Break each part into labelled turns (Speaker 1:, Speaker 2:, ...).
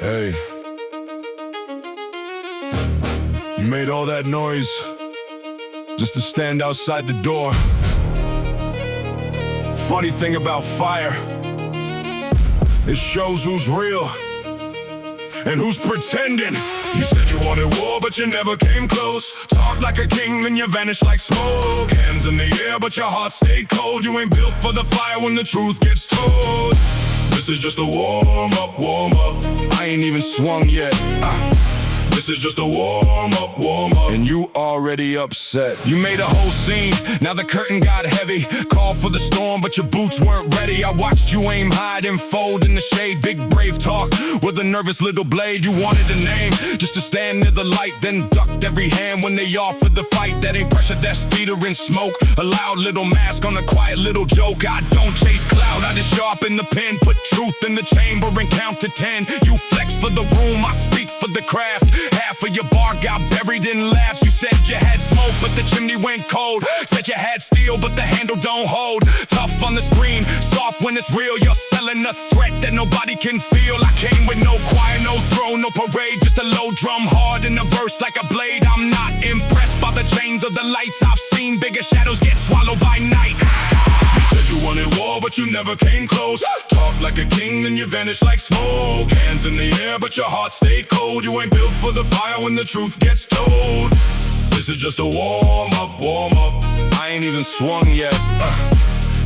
Speaker 1: Hey, you made all that noise just to stand outside the door. Funny thing about fire, it shows who's real and who's pretending. You said you wanted war, but you never came close. Talk like a king, then you vanish like smoke. Hands in the air, but your heart stayed cold. You ain't built for the fire when the truth gets told. This is just a warm-up, warm-up. I ain't even swung yet. This is just a warm-up, warm-up. And you already upset. You made a whole scene, now the curtain got heavy. Called for the storm, but your boots weren't ready. I watched you aim, hide, and fold in the shade. Big brave talk with a nervous little blade. You wanted a name, just to stand near the light. Then ducked every hand when they offered the fight. That ain't pressure, that's speeder and smoke. A loud little mask on a quiet little joke. I don't chase cloud, I just sharpen the pen. Put truth in the chamber and count to 10. You flex for the room, I speak for the craft. Half of your bar got buried in laughs. You said you had smoke, but the chimney went cold. Said you had steel, but the handle don't hold. Tough on the screen, soft when it's real. You're selling a threat that nobody can feel. I came with no choir, no throne, no parade. Just a low drum, hard in the verse like a blade. I'm not impressed by the chains of the lights. I've seen bigger shadows get swallowed by night. You said you wanted war, but you never came close. Talk like a king, then you vanish like smoke. Hands in the air, but your heart stayed cold. You ain't built for the fire when the truth gets told. This is just a warm-up, warm-up. I ain't even swung yet.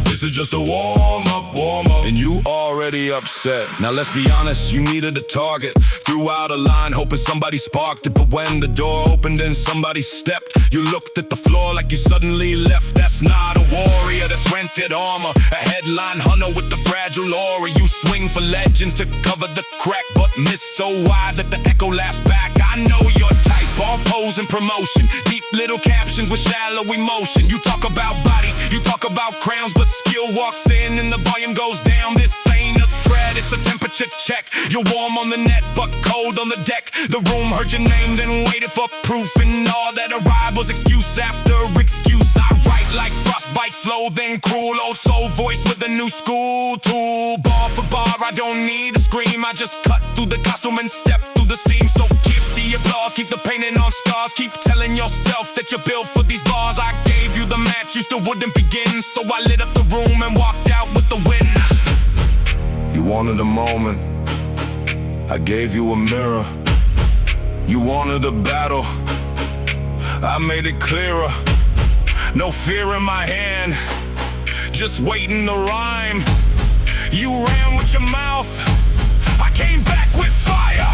Speaker 1: This is just a warm-up, warm-up. And you already upset. Now let's be honest, you needed a target. Threw out a line, hoping somebody sparked it. But when the door opened and somebody stepped, you looked at the floor like you suddenly left. That's not a warrior, that's rented armor. A headline hunter with the fragile aura. You swing for legends to cover the crack, but miss so wide that the echo laughs back. I know your type, all pose and promotion. Deep little captions with shallow emotion. You talk about bodies, you talk about crowns, but skill walks in and the volume goes down. This ain't a threat, it's a temperature check. You're warm on the net, but cold on the deck. The room heard your name, then waited for proof. And all that arrived was excuse after excuse. I write like frostbite, slow then cruel. Old soul voice with a new school tool. Bar for bar, I don't need a scream. I just cut through the costume and step through the seam. So give the applause, keep the painting on scars. Keep telling yourself that you're built for these bars. I gave you the match, you still wouldn't begin. So I lit up the room and walked out with the win. You wanted a moment, I gave you a mirror. You wanted a battle, I made it clearer. No fear in my hand, just waiting to rhyme. You ran with your mouth, I came back with fire.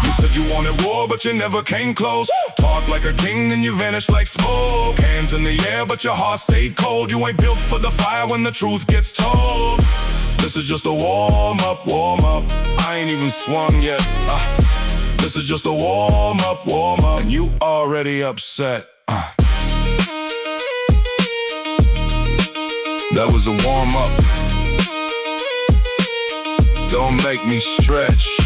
Speaker 1: You said you wanted war, but you never came close. Talk like a king, then you vanish like smoke. Hands in the air, but your heart stayed cold. You ain't built for the fire when the truth gets told. This is just a warm-up, warm-up. I ain't even swung yet. This is just a warm-up, warm-up. And you already upset. That was a warm-up. Don't make me stretch.